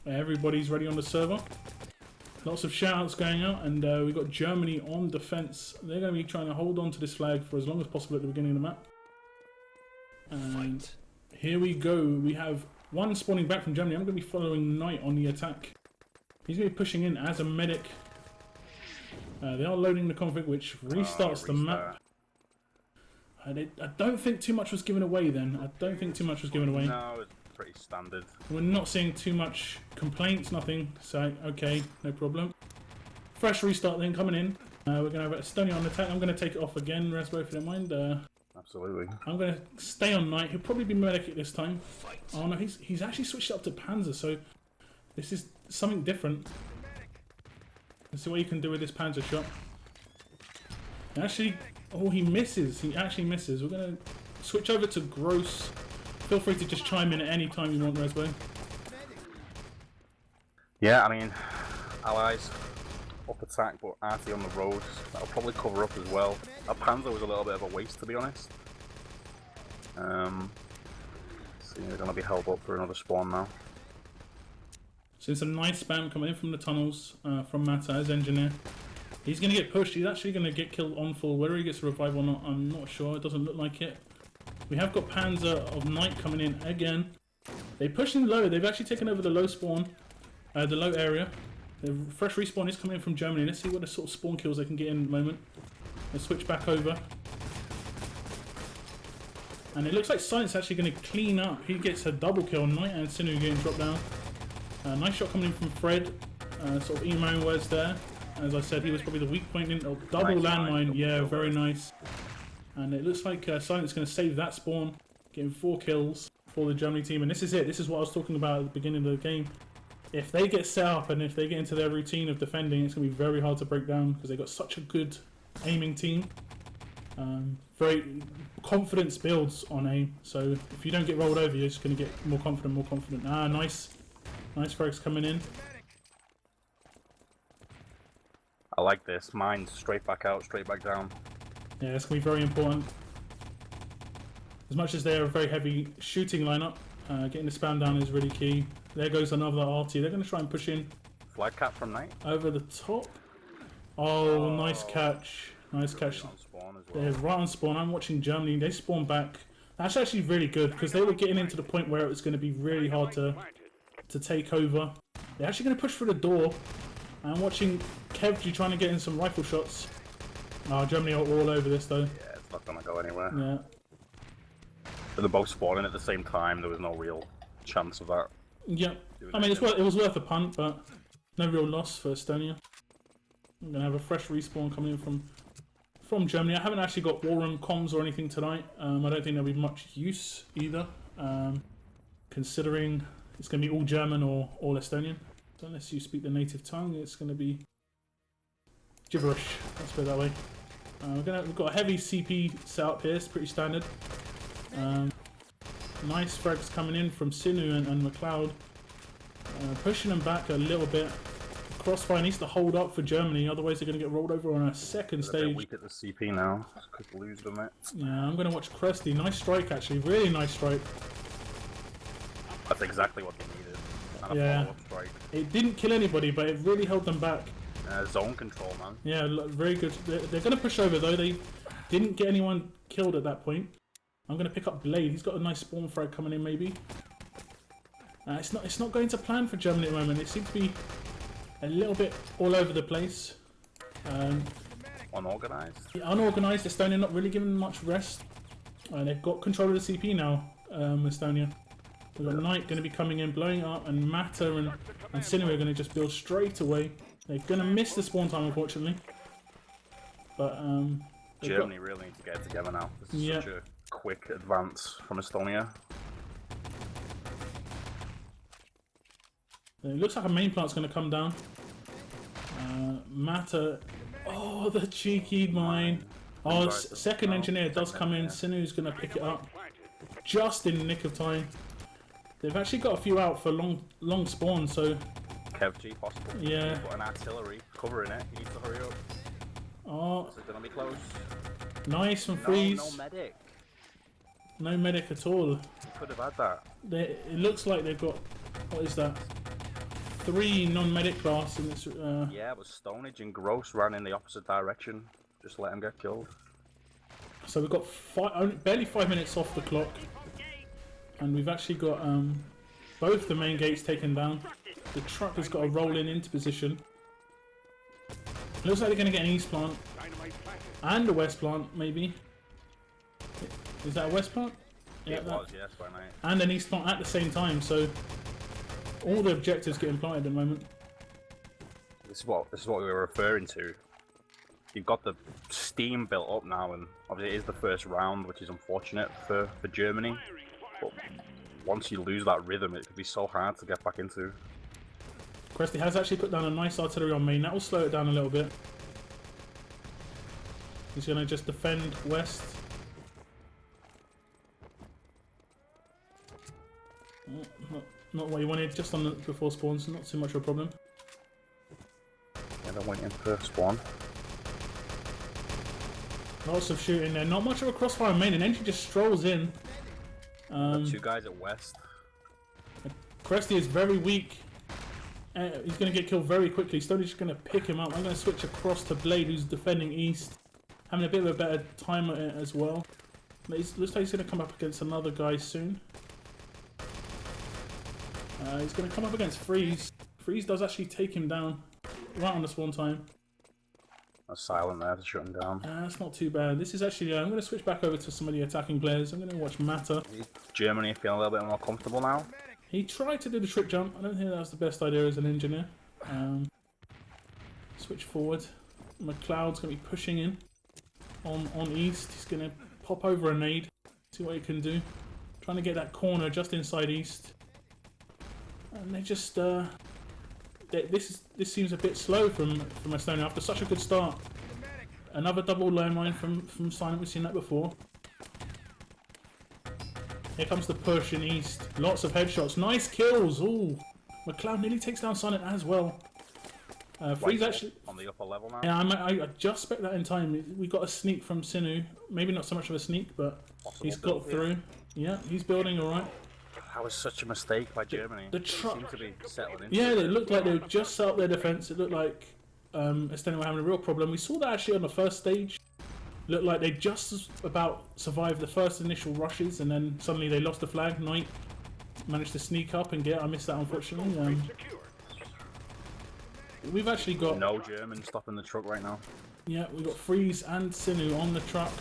Everybody's ready on the server. Lots of shout-outs going out, and we've got Germany on defense. They're going to be trying to hold on to this flag for as long as possible at the beginning of the map. And here we go. We have one spawning back from Germany. I'm going to be following Knight on the attack. He's going to be pushing in as a medic. They are loading the config, which restarts the map. I don't think too much was given away then. I don't think too much was given away. No, it's pretty standard. We're not seeing too much complaints, nothing. So, okay, no problem. Fresh restart then coming in. We're going to have Estonia on attack. I'm going to take it off again, rAzbo, if you don't mind. Absolutely. I'm going to stay on Knight. He'll probably be medic this time. Oh no, he's actually switched up to Panzer, so this is something different. Let's see what you can do with this Panzer shot. Actually, oh, he misses. He actually misses. We're going to switch over to Gross. Feel free to just chime in at any time you want, rAzbo. Yeah, I mean, allies up attack, but RT on the road. That'll probably cover up as well. That Panzer was a little bit of a waste, to be honest. So they're going to be held up for another spawn now. So some nice spam coming in from the tunnels from Mata as engineer. He's going to get pushed. He's actually going to get killed on full. Whether he gets a revive or not, I'm not sure. It doesn't look like it. We have got Panzer of Knight coming in again. They're pushing low. They've actually taken over the low spawn, the low area. The fresh respawn is coming in from Germany. Let's see what the sort of spawn kills they can get in the moment. Let's switch back over. And it looks like Silent's actually going to clean up. He gets a double kill. Knight and Sinu getting dropped down. Nice shot coming in from Fred. Sort of emo words there. As I said, he was probably the weak point in double landmine. Yeah, very nice. And it looks like Silent's going to save that spawn, getting 4 kills for the Germany team. And this is it. This is what I was talking about at the beginning of the game. If they get set up and if they get into their routine of defending, it's going to be very hard to break down because they've got such a good aiming team. Very confidence builds on aim. So if you don't get rolled over, you're just going to get more confident, more confident. Ah, nice. Nice frags coming in. I like this. Mine straight back out, straight back down. Yeah, it's going to be very important. As much as they're a very heavy shooting lineup, getting the spam down is really key. There goes another RT. They're going to try and push in. Flag cap from Knight. Over the top. Oh, nice catch. Nice catch. On spawn as They're well. right on spawn. I'm watching Germany. They spawn back. That's actually really good because they were getting into the point where it was going to be really hard to take over. They're actually going to push through the door. I'm watching Kevji trying to get in some rifle shots. Oh, Germany are all over this though. Yeah, it's not going to go anywhere. Yeah. But they're both spawning at the same time. There was no real chance of that. Yeah. I mean, it was worth a punt, but no real loss for Estonia. I'm going to have a fresh respawn coming in from Germany. I haven't actually got war room comms or anything tonight. I don't think there'll be much use either, considering it's going to be all German or all Estonian. So unless you speak the native tongue, it's going to be gibberish. Let's put it that way. We've got a heavy CP set up here. It's pretty standard. Nice frags coming in from Sinu and McLeod. Pushing them back a little bit. Crossfire needs to hold up for Germany, otherwise they're going to get rolled over on a second stage. They're weak at the CP now. Could lose them it. Yeah, I'm going to watch Cresty. Nice strike actually. Really nice strike. That's exactly what they needed. And a follow-up strike. It didn't kill anybody, but it really held them back. Zone control, man. Yeah, very good. They're going to push over though. They didn't get anyone killed at that point. I'm going to pick up Blade. He's got a nice spawn frag coming in maybe. It's not going to plan for Germany at the moment. It seems to be a little bit all over the place. Unorganized. Unorganized. Estonia not really giving them much rest. They've got control of the CP now, Estonia. We've got Knight going to be coming in, blowing up, and Mata and Sinu are going to just build straight away. They're going to miss the spawn time, unfortunately. But Germany really needs to get it together now. This is such a quick advance from Estonia. It looks like a main plant's going to come down. Mata. Oh, the cheeky mine. Oh, second engineer does come in. Sinu's going to pick it up just in the nick of time. They've actually got a few out for long spawn, so. Kevji possible. Yeah. He's got an artillery covering it. He needs to hurry up. Oh. Is it going to be close? Nice from Freeze. No medic. No medic at all. Could have had that. It looks like they've got. What is that? 3 non-medic class in this. Yeah, but Stonage and Gross ran in the opposite direction. Just let him get killed. So we've got barely 5 minutes off the clock, and we've actually got both the main gates taken down. The truck has got to roll into position. Looks like they're going to get an east plant and a west plant, maybe. Is that a west plant? Yeah, it was, yes, by night. And an east plant at the same time. So all the objectives getting planted at the moment. This is what we were referring to. You've got the steam built up now, and obviously it is the first round, which is unfortunate for Germany. But once you lose that rhythm, it could be so hard to get back into. Cresty has actually put down a nice artillery on main. That will slow it down a little bit. He's going to just defend west. Oh, not what he wanted, just on the before spawn, so not too much of a problem. Yeah, they went in for spawn. Lots of shooting there. Not much of a crossfire main, and Entry just strolls in. 2 guys at west. Cresty is very weak. He's going to get killed very quickly. Stoney's just going to pick him up. I'm going to switch across to Blade, who's defending east. Having a bit of a better time at it as well. Looks like he's going to come up against another guy soon. He's going to come up against Freeze. Freeze does actually take him down right on the spawn time. That's silent there to shut him down. That's not too bad. This is actually... I'm going to switch back over to some of the attacking players. I'm going to watch Mata. Germany feeling a little bit more comfortable now. He tried to do the trick jump. I don't think that was the best idea as an engineer. Switch forward. McLeod's going to be pushing in on east. He's going to pop over a nade. See what he can do. Trying to get that corner just inside east. And they just... This seems a bit slow from Estonia after such a good start. Another double landmine from Silent. We've seen that before. Here comes the push in east. Lots of headshots. Nice kills. Ooh, McLeod nearly takes down Silent as well. Freeze actually on the upper level now. Yeah, I just spec that in time. We got a sneak from Sinu. Maybe not so much of a sneak, but he's got through. Yeah, he's building all right. That was such a mistake by Germany. The truck seemed to be settling into yeah, it looked like they just set up their defense. It looked like Estonia were having a real problem. We saw that actually on the first stage. Looked like they just about survived the first initial rushes, and then suddenly they lost the flag. Knight managed to sneak up and get. I missed that unfortunately. We've actually got no German stopping the truck right now. Yeah, we've got Freeze and Sinu on the truck.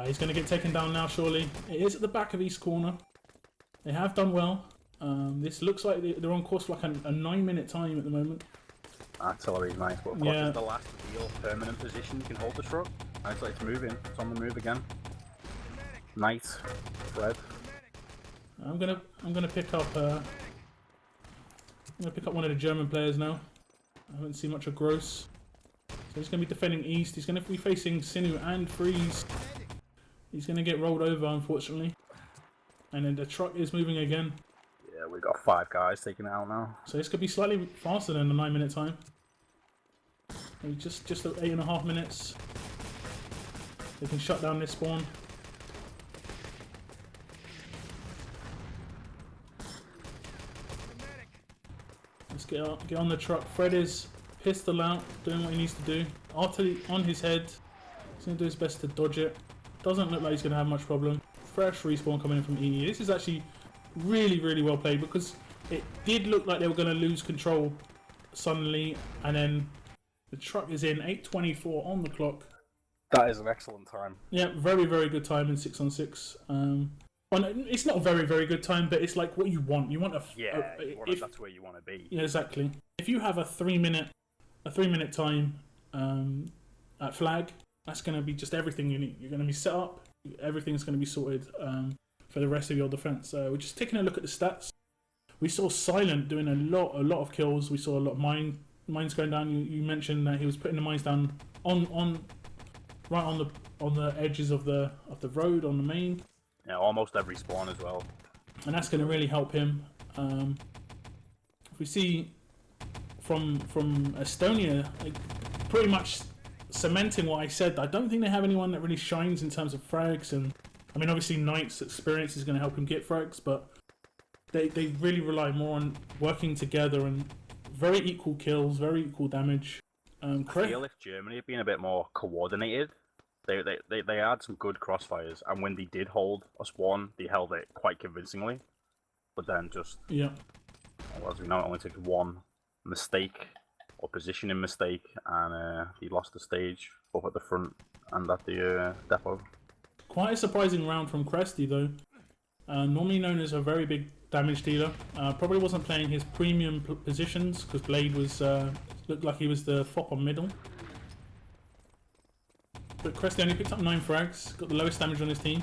He's going to get taken down now, surely. It is at the back of East Corner. They have done well. This looks like they're on course for like a 9-minute time at the moment. Artillery's nice, but of course it's the last real permanent position you can hold the truck. It's moving. It's on the move again. Knight, Fred. I'm gonna pick up one of the German players now. I haven't seen much of Gross. So he's gonna be defending east. He's gonna be facing Sinu and Freeze. He's gonna get rolled over, unfortunately. And then the truck is moving again. Yeah, we've got 5 guys taking it out now. So this could be slightly faster than the 9-minute time. Maybe just 8.5 minutes. They can shut down this spawn. Let's get on the truck. Fred is pistol out, doing what he needs to do. Artillery on his head. He's going to do his best to dodge it. Doesn't look like he's going to have much problem. Fresh respawn coming in from EE. This is actually really, really well played, because it did look like they were going to lose control suddenly, and then the truck is in. 8:24 on the clock. That is an excellent time. Yeah, very, very good time in 6-on-6. Well, it's not a very, very good time, but it's like what you want. You want that's where you want to be. Yeah, exactly. If you have a 3-minute time at flag, that's going to be just everything you need. You're going to be set up. Everything's going to be sorted for the rest of your defense. We're just taking a look at the stats. We saw Silent doing a lot of kills. We saw a lot of mines going down. You mentioned that he was putting the mines down right on the edges of the road on the main. Yeah, almost every spawn as well. And that's going to really help him. If we see from Estonia, like, pretty much cementing what I said. I don't think they have anyone that really shines in terms of frags, and I mean obviously Knight's experience is going to help him get frags, but they really rely more on working together and very equal kills, very equal damage. I feel if Germany had been a bit more coordinated, they had some good crossfires, and when they did hold us one, they held it quite convincingly. But then just, as we know, it only took one mistake or positioning mistake, and he lost the stage both at the front and at the depot. Quite a surprising round from Cresty though. Normally known as a very big damage dealer. Probably wasn't playing his premium positions because Blade was looked like he was the fop on middle. But Cresty only picked up 9 frags, got the lowest damage on his team.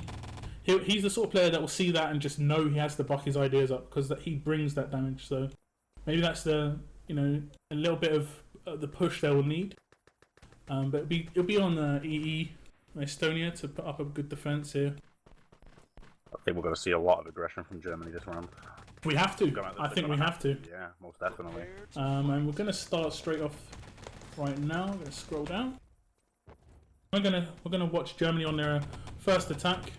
He's the sort of player that will see that and just know he has to buck his ideas up because he brings that damage. So maybe that's the a little bit of the push they will need. But it'll be on EE Estonia to put up a good defense here. I think we're going to see a lot of aggression from Germany this round. We have to. I think we have to. Yeah, most definitely. And we're going to start straight off right now. I'm going to scroll down. We're gonna watch Germany on their first attack.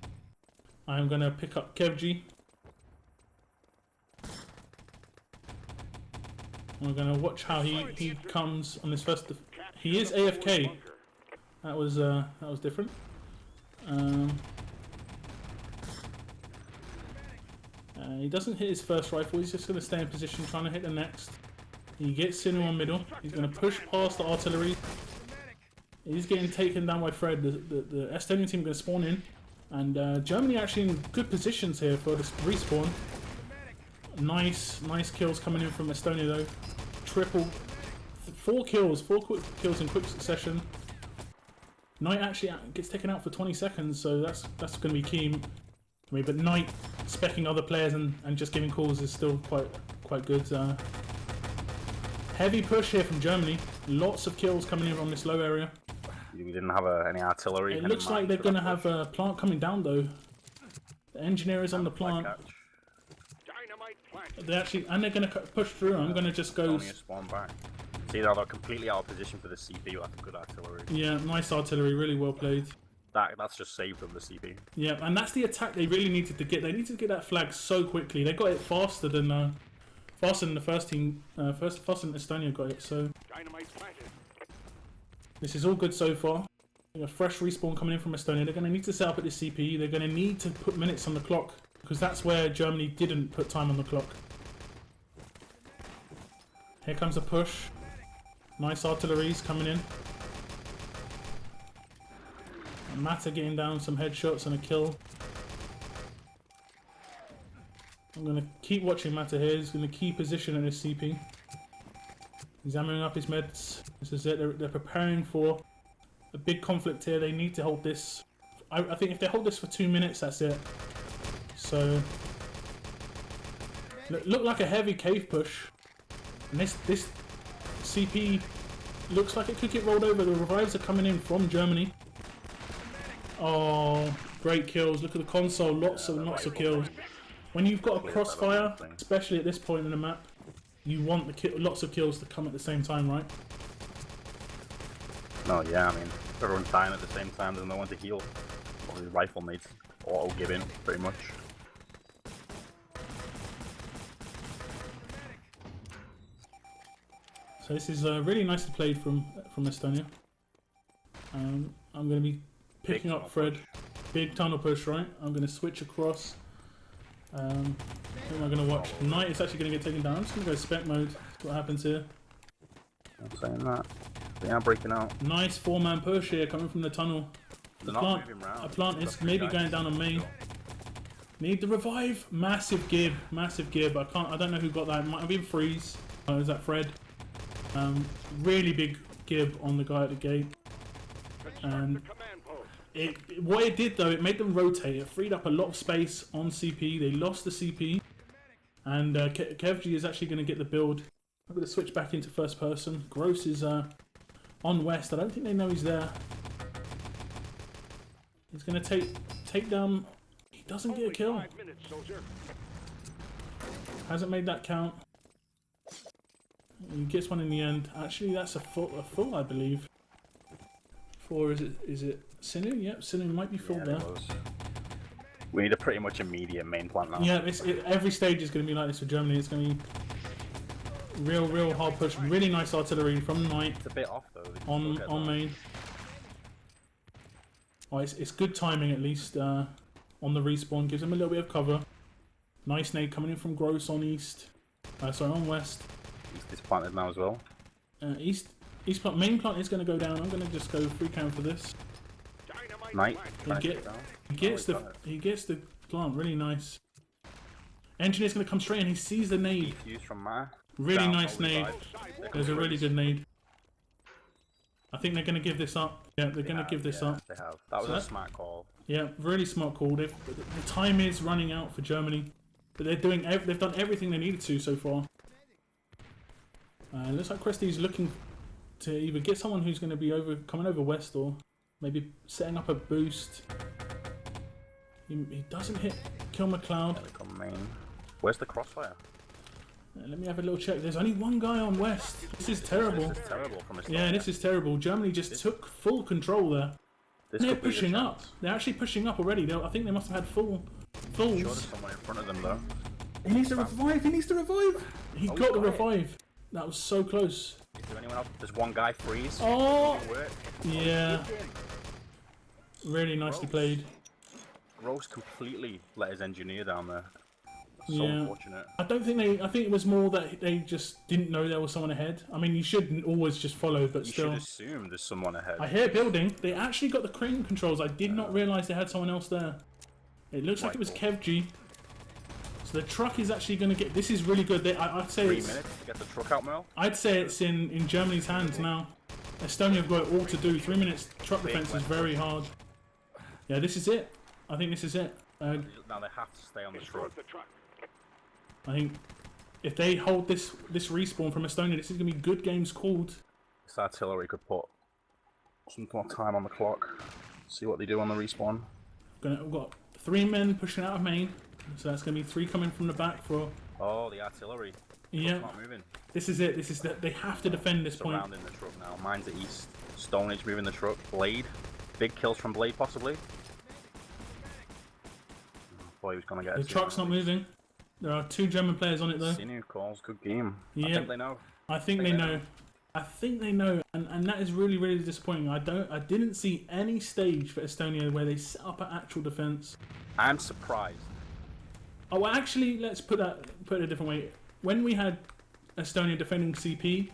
I'm going to pick up Kevji. We're going to watch how he comes on his first. He is AFK. That was different. He doesn't hit his first rifle. He's just going to stay in position, trying to hit the next. He gets Sinu on middle. He's going to push past the artillery. He's getting taken down by Fred. The Estonian team are going to spawn in, and Germany actually in good positions here for this respawn. Nice kills coming in from Estonia though. 4 kills in quick succession. Knight actually gets taken out for 20 seconds, so that's going to be key. But Knight specking other players and just giving calls is still quite good. Heavy push here from Germany. Lots of kills coming in from this low area. We didn't have any artillery. It looks like they're going to have a plant coming down though. The engineer is on the plant. They're going to push through. I'm going to just go. Spawn back. See, they're completely out of position for the CP with good artillery. Yeah, nice artillery, really well played. That's just saved them, the CP. Yeah, and that's the attack they really needed to get. They needed to get that flag so quickly. They got it faster than the first team. Faster than Estonia got it. So this is all good so far. A fresh respawn coming in from Estonia. They're going to need to set up at the CP. They're going to need to put minutes on the clock because that's where Germany didn't put time on the clock. Here comes a push. Nice artilleries coming in. And Mata getting down some headshots and a kill. I'm going to keep watching Mata here. He's going to keep position in his CP. He's hammering up his meds. This is it. They're preparing for a big conflict here. They need to hold this. I think if they hold this for 2 minutes, that's it. So, look like a heavy cave push. And this CP looks like it could get rolled over. The revives are coming in from Germany. Oh, great kills. Look at the console. Lots of kills. When you've got a crossfire, especially at this point in the map, you want lots of kills to come at the same time, right? No, yeah, I mean, everyone's dying at the same time. There's no one to heal. All these rifle mates auto give in, pretty much. So this is really nicely played from Estonia. I'm going to be picking up Fred. Big tunnel push, right? I'm going to switch across. Who am I going to watch? Knight is actually going to get taken down. I'm just going to go spec mode. See what happens here. I'm saying that. They are breaking out. Nice 4-man push here coming from the tunnel. They're not moving round. A plant is maybe going down on main. Need the revive. Massive gib. Massive gib. I don't know who got that. It might have been Freeze. Oh, is that Fred? Really big gib on the guy at the gate. And what it did though, it made them rotate. It freed up a lot of space on CP. They lost the CP. And Kevji is actually going to get the build. I'm going to switch back into first person. Gross is on west. I don't think they know he's there. He's going to take down. He doesn't get a kill. Hasn't made that count. He gets one in the end. Actually, that's a full, I believe. Is it Sinu? Yep, Sinu might be full there. We need a pretty much immediate main plant now. Yeah, every stage is going to be like this for Germany. It's going to be real hard push. Really nice artillery from Knight. It's a bit off though. On main. Oh, it's good timing at least on the respawn. Gives them a little bit of cover. Nice nade coming in from Gross on east. Sorry, on west. East is planted now as well. East plant, main plant is going to go down. I'm going to just go free count for this. Knight. He gets the plant. Really nice. Engineer's going to come straight in. He sees the nade. Defuse from Matter. Really nice nade. There's a really good nade. I think they're going to give this up. Yeah, they're going to give this up. They have. That was a smart call. Yeah, really smart call. The time is running out for Germany, but they've done everything they needed to so far. Looks like Cresty's looking to either get someone who's going to be coming over west, or maybe setting up a boost. He doesn't hit Kill McLeod. Where's the crossfire? Let me have a little check. There's only one guy on west. This is terrible. This is terrible from Estonia. Yeah, this is terrible. Germany just took full control there. They're pushing up. They're actually pushing up already. I think they must have had fulls. Sure, there's someone in front of them though. He needs to revive. He needs to revive. He got the revive. That was so close. Is there anyone else? There's one guy freeze. Oh, yeah. Really nicely played. Rose completely let his engineer down there. So unfortunate. I think it was more that they just didn't know there was someone ahead. I mean, you shouldn't always just follow, but still. You should assume there's someone ahead. I hear building. They actually got the crane controls. I did not realise they had someone else there. It looks like it was KevG. So the truck is actually going to get. This is really good. I'd say 3 minutes to get the truck out, Mel. I'd say it's in Germany's hands now. Estonia have got it all to do. 3 minutes truck defense is very hard. Yeah, this is it. I think this is it. Now they have to stay on the truck. I think if they hold this respawn from Estonia, this is going to be good games called. This artillery could put some more time on the clock. See what they do on the respawn. We've got 3 men pushing out of main, so that's going to be 3 coming from the back for. Oh, the artillery. Yeah. Not moving. This is it. This is that they have to defend this point. Surrounding the truck now. Mine's at east. Stonehenge moving the truck. Blade. Big kills from Blade possibly. Boy, he was gonna get. The truck's not moving. There are 2 German players on it though. Sinew calls, good game. Yeah. I think they know. I think they know. I think they know, and that is really disappointing. I didn't see any stage for Estonia where they set up an actual defense. I'm surprised. Oh, well, actually, let's put it a different way. When we had Estonia defending CP,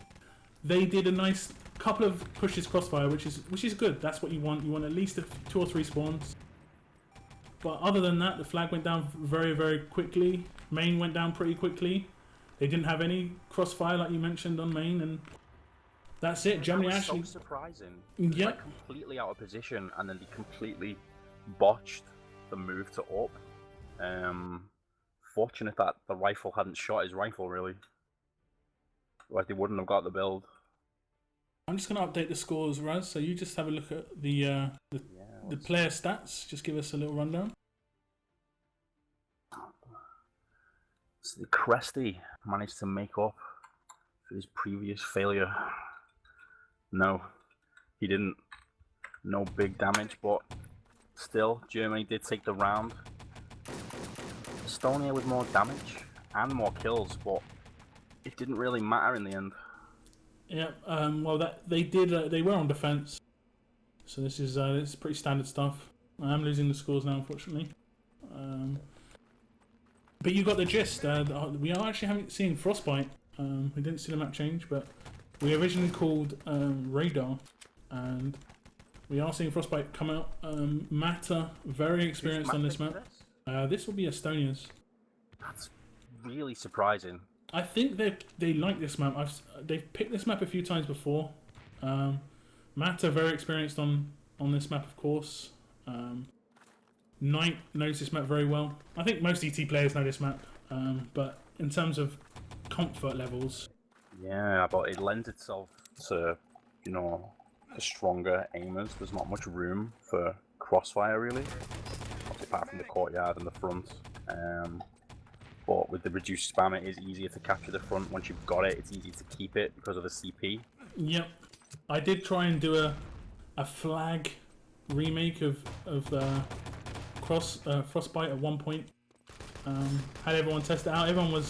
they did a nice couple of pushes crossfire, which is good. That's what you want. You want at least 2 or 3 spawns. But other than that, the flag went down very quickly. Main went down pretty quickly. They didn't have any crossfire like you mentioned on main, and that's it. Germany actually. So surprising. Yeah. Like completely out of position, and then they completely botched the move to up. Fortunate that the rifle hadn't shot his rifle really. Like they wouldn't have got the build. I'm just gonna update the scores, Raz. So you just have a look at the player stats. Just give us a little rundown. So the Cresty managed to make up for his previous failure. No, he didn't. No big damage, but still, Germany did take the round. Estonia with more damage and more kills, but it didn't really matter in the end. Yeah, well, they were on defense, so this is pretty standard stuff. I am losing the scores now, unfortunately. But you got the gist. We are actually haven't seen Frostbite. We didn't see the map change, but we originally called Radar, and we are seeing Frostbite come out. Mata, very experienced on this map. This will be Estonia's. That's really surprising. I think they like this map. They've picked this map a few times before. Mata, very experienced on this map, of course. Knight knows this map very well. I think most ET players know this map, but in terms of comfort levels, yeah, but it lends itself to, you know, the stronger aimers. There's not much room for crossfire really, apart from the courtyard and the front. But with the reduced spam, it is easier to capture the front. Once you've got it, it's easy to keep it because of the CP. Yep, I did try and do a flag remake of frostbite at one point. Had everyone test it out. Everyone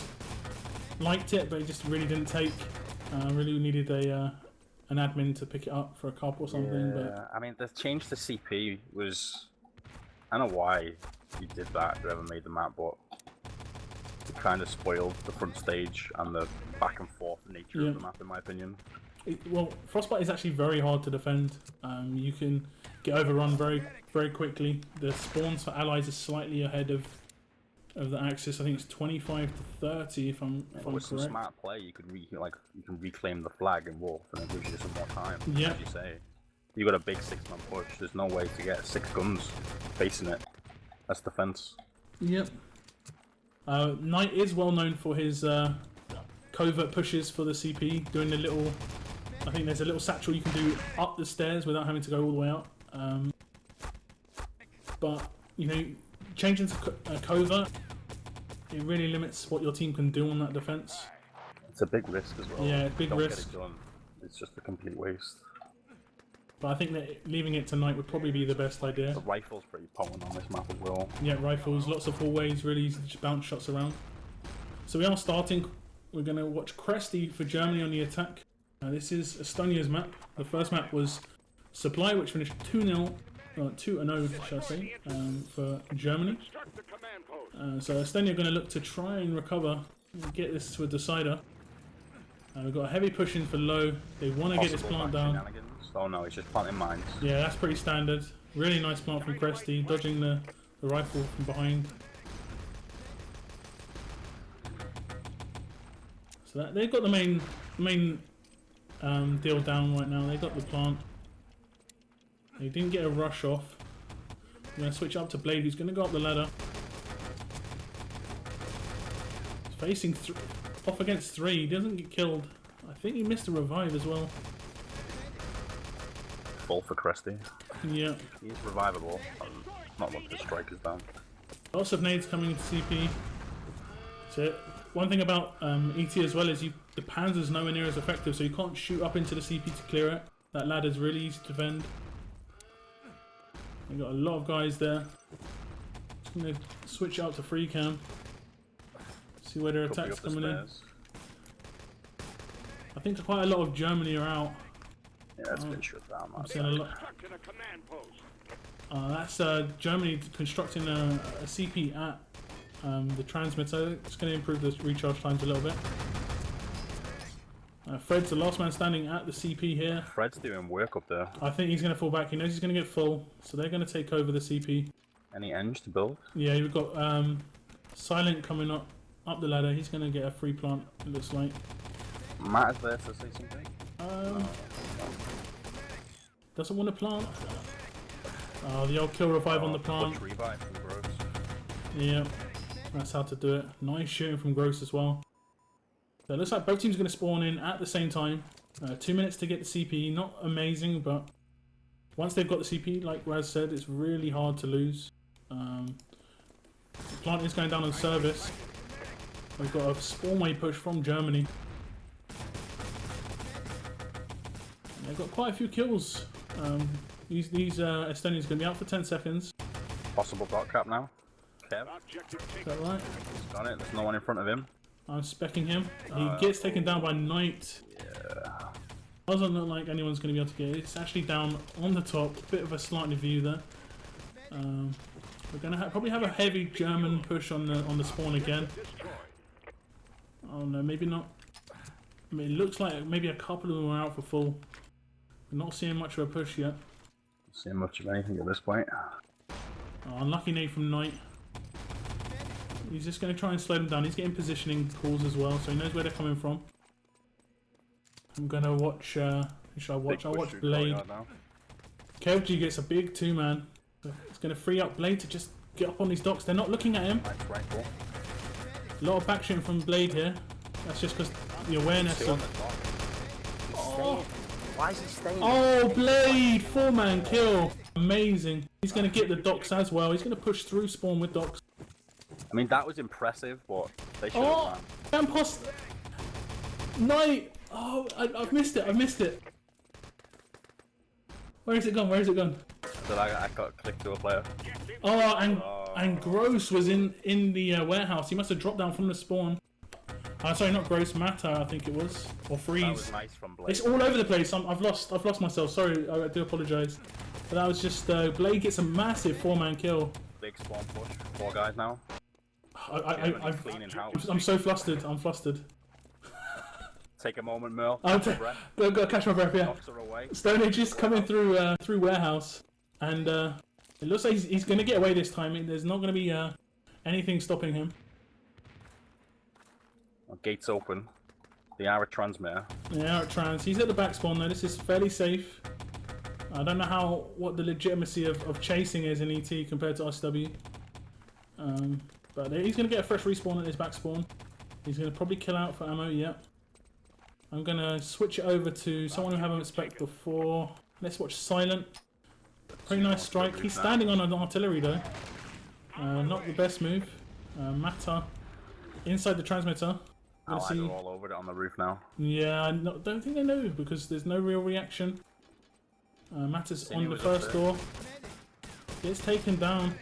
liked it, but it just really didn't take. Really needed an admin to pick it up for a cup or something. Yeah, But I mean, the change to CP was. I don't know why you did that, whoever made the map, but it kind of spoiled the front stage and the back and forth nature of the map, in my opinion. Well, frostbite is actually very hard to defend. You can get overrun very, very quickly. The spawns for allies is slightly ahead of the axis. I think it's 25 to 30 if I'm With some correct. smart play, you can reclaim the flag in Wolf, and it gives you some more time. Yeah. As you say, you got a big 6-man push. There's no way to get 6 guns facing it. That's defense. Yep. Knight is well known for his covert pushes for the CP, doing the little. I think there's a little satchel you can do up the stairs without having to go all the way up. But you know, changing to covert, it really limits what your team can do on that defense. It's a big risk as well. Yeah, big Don't risk. Get it done. It's just a complete waste. But I think that leaving it to Knight would probably be the best idea. The rifle's pretty potent on this map as well. Yeah, rifles, lots of hallways, really easy to just bounce shots around. So we are starting. We're going to watch Cresty for Germany on the attack. This is Estonia's map. The first map was Supply, which finished 2-0, 2-0, shall I say, for Germany. So Estonia are going to look to try and recover and get this to a decider. We've got a heavy push in for low. They want to get this plant down. Oh no, he's just planting mines. Yeah, that's pretty standard. Really nice plant from Cresty, dodging the rifle from behind. So they've got the main deal down right now. They got the plant. They didn't get a rush off. I'm going to switch up to Blade, who's going to go up the ladder. He's facing off against 3. He doesn't get killed. I think he missed a revive as well. Full for Cresty. Yeah. He's revivable. Not once the strike is down. Lots of nades coming into CP. So one thing about ET as well is the Panzer's nowhere near as effective, so you can't shoot up into the CP to clear it. That ladder's really easy to defend. We've got a lot of guys there. Just going to switch out to free cam. See where their attacks coming in. I think quite a lot of Germany are out. Yeah, it's been shut down. That's Germany constructing a CP at the transmitter. It's going to improve the recharge times a little bit. Fred's the last man standing at the CP here. Fred's doing work up there. I think he's going to fall back. He knows he's going to get full, so they're going to take over the CP. Any eng to build? Yeah, we've got Silent coming up the ladder. He's going to get a free plant, it looks like. Matt is there to say something? Doesn't want to plant. The old kill revive on the plant. Revive from Gross. Yeah, that's how to do it. Nice shooting from Gross as well. So it looks like both teams are going to spawn in at the same time. 2 minutes to get the CP. Not amazing, but once they've got the CP, like Raz said, it's really hard to lose. The plant is going down on service. We've got a spawn wave push from Germany. They've got quite a few kills. These Estonians are going to be out for 10 seconds. Possible dot cap now. Kev. Is that right? He's got it. There's no one in front of him. I'm specking him. He gets taken down by Knight. Yeah. Doesn't look like anyone's going to be able to get it. It's actually down on the top. Bit of a slanted view there. We're going to probably have a heavy German push on the spawn again. Oh no, maybe not. I mean, it looks like maybe a couple of them are out for full. We're not seeing much of a push yet. Not seeing much of anything at this point. Unlucky nade from Knight. He's just going to try and slow them down. He's getting positioning calls as well, so he knows where they're coming from. I'm going to watch... who should I watch? I'll watch Blade. Kevji gets a big 2-man. It's going to free up Blade to just get up on these docks. They're not looking at him. A lot of back shooting from Blade here. That's just because the awareness of... Oh. Why is he staying? Oh, Blade! 4-man kill. Amazing. He's going to get the docks as well. He's going to push through spawn with docks. I mean, that was impressive, but they should have Imposter! Knight! Oh, I've missed it. I've missed it. Where is it gone? Where is it gone? that I got clicked to a player. Oh, and Gross was in the warehouse. He must have dropped down from the spawn. Sorry, not Gross, Mata, I think it was, or Freeze. That was nice from Blade. It's all over the place. I've lost myself. Sorry, I do apologise. But that was just Blade gets a massive 4-man kill. Big spawn push. 4 guys now. I'm so flustered. I'm flustered. Take a moment, Merl. Gotta catch my breath. Yeah. Away. Stone Age is coming through warehouse, and it looks like he's gonna get away this time. There's not gonna be anything stopping him. Gates open. The Ara transmitter. Yeah, trans. He's at the back spawn though. This is fairly safe. I don't know what the legitimacy of chasing is in ET compared to SW. But he's gonna get a fresh respawn at his back spawn. He's gonna probably kill out for ammo. Yep. I'm gonna switch it over to someone who haven't spec'd before. Let's watch Silent. Pretty nice strike. He's standing on an artillery though. Not the best move. Mata inside the transmitter. They're all over it on the roof now. Yeah, I don't think they know because there's no real reaction. Mata's on the first door. Gets taken down.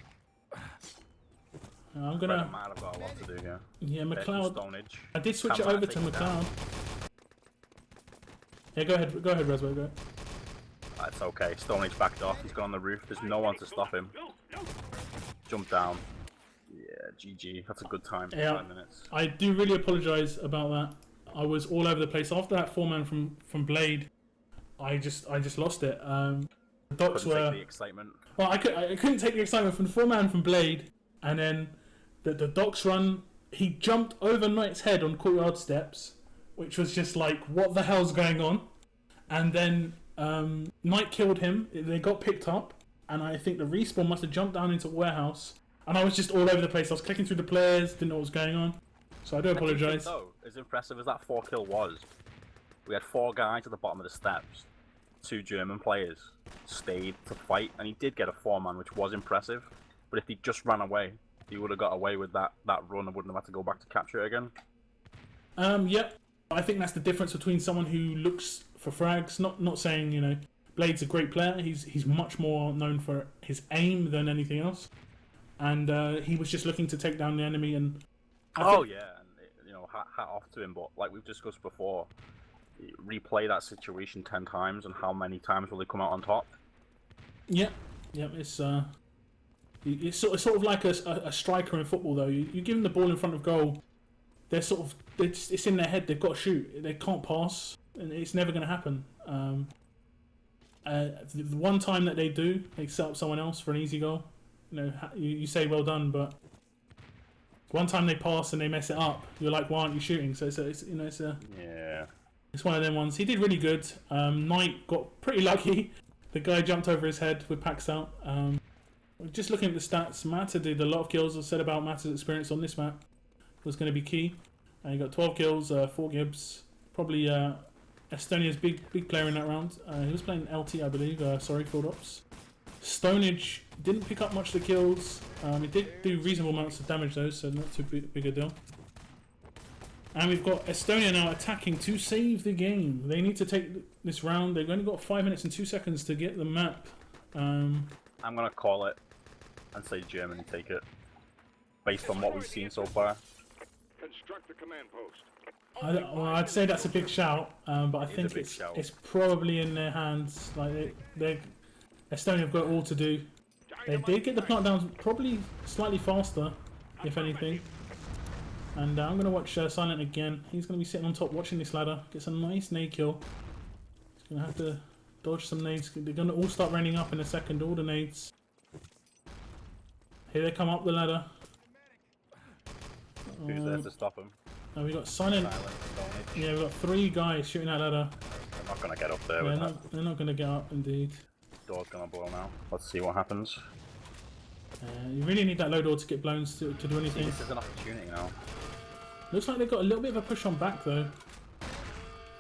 I'm gonna. I've got a lot to do here. Yeah, McLeod. I did switch it over to McLeod. Yeah, go ahead, rAzbo, go. That's okay. Stonehenge backed off. He's gone on the roof. There's no one to stop him. Jump down. Yeah, GG. That's a good time. Yeah, 5 minutes. I do really apologise about that. I was all over the place after that 4-man from Blade. I just lost it. The docs couldn't were. Take the excitement. Well, I couldn't take the excitement from the 4-man from Blade, and then the docs run. He jumped over Knight's head on courtyard steps, which was just like, what the hell's going on? And then Knight killed him. They got picked up, and I think the respawn must have jumped down into a warehouse. And I was just all over the place. I was clicking through the players, didn't know what was going on. So I do apologise. Though, as impressive as that 4-kill was, we had 4 guys at the bottom of the steps. 2 German players stayed to fight, and he did get a 4-man, which was impressive. But if he just ran away, he would have got away with that run and wouldn't have had to go back to capture it again. Yep. I think that's the difference between someone who looks for frags. Not saying, you know, Blade's a great player. He's much more known for his aim than anything else. And he was just looking to take down the enemy. And yeah, and you know, hat off to him. But like we've discussed before, replay that situation 10 times, and how many times will they come out on top? Yeah, it's sort of like a striker in football though. You give them the ball in front of goal, they're it's in their head. They've got to shoot. They can't pass, and it's never going to happen. The one time that they do, they set up someone else for an easy goal. You know, you say well done, but one time they pass and they mess it up, you're like, why aren't you shooting? So it's one of them ones. He did really good. Knight got pretty lucky. The guy jumped over his head with packs out. Just looking at the stats, Mata did a lot of kills. I said about Mata's experience on this map was going to be key. He got 12 kills, 4 Gibbs. Probably Estonia's big player in that round. He was playing LT, I believe. Field Ops. Stonehenge didn't pick up much of the kills. He did do reasonable amounts of damage though, so not too big a deal. And we've got Estonia now attacking to save the game. They need to take this round. They've only got 5 minutes and 2 seconds to get the map. I'm going to call it and say Germany take it, based on what we've seen so far. Construct the command post. I'd say that's a big shout, but I think it's probably in their hands. Like Estonia have got all to do. They did get the plant down probably slightly faster, if anything. And I'm going to watch Silent again. He's going to be sitting on top watching this ladder. Gets a nice nade kill. He's going to have to dodge some nades. They're going to all start raining up in a second, all the nades. Here they come up the ladder. Who's there to stop him? We got Silent. Yeah, we've got 3 guys shooting that ladder. They're not going to get up there with that. They're not going to get up, indeed. Door's going to blow now. Let's see what happens. You really need that low door to get blown to do anything. See, this is an opportunity now. Looks like they've got a little bit of a push on back though.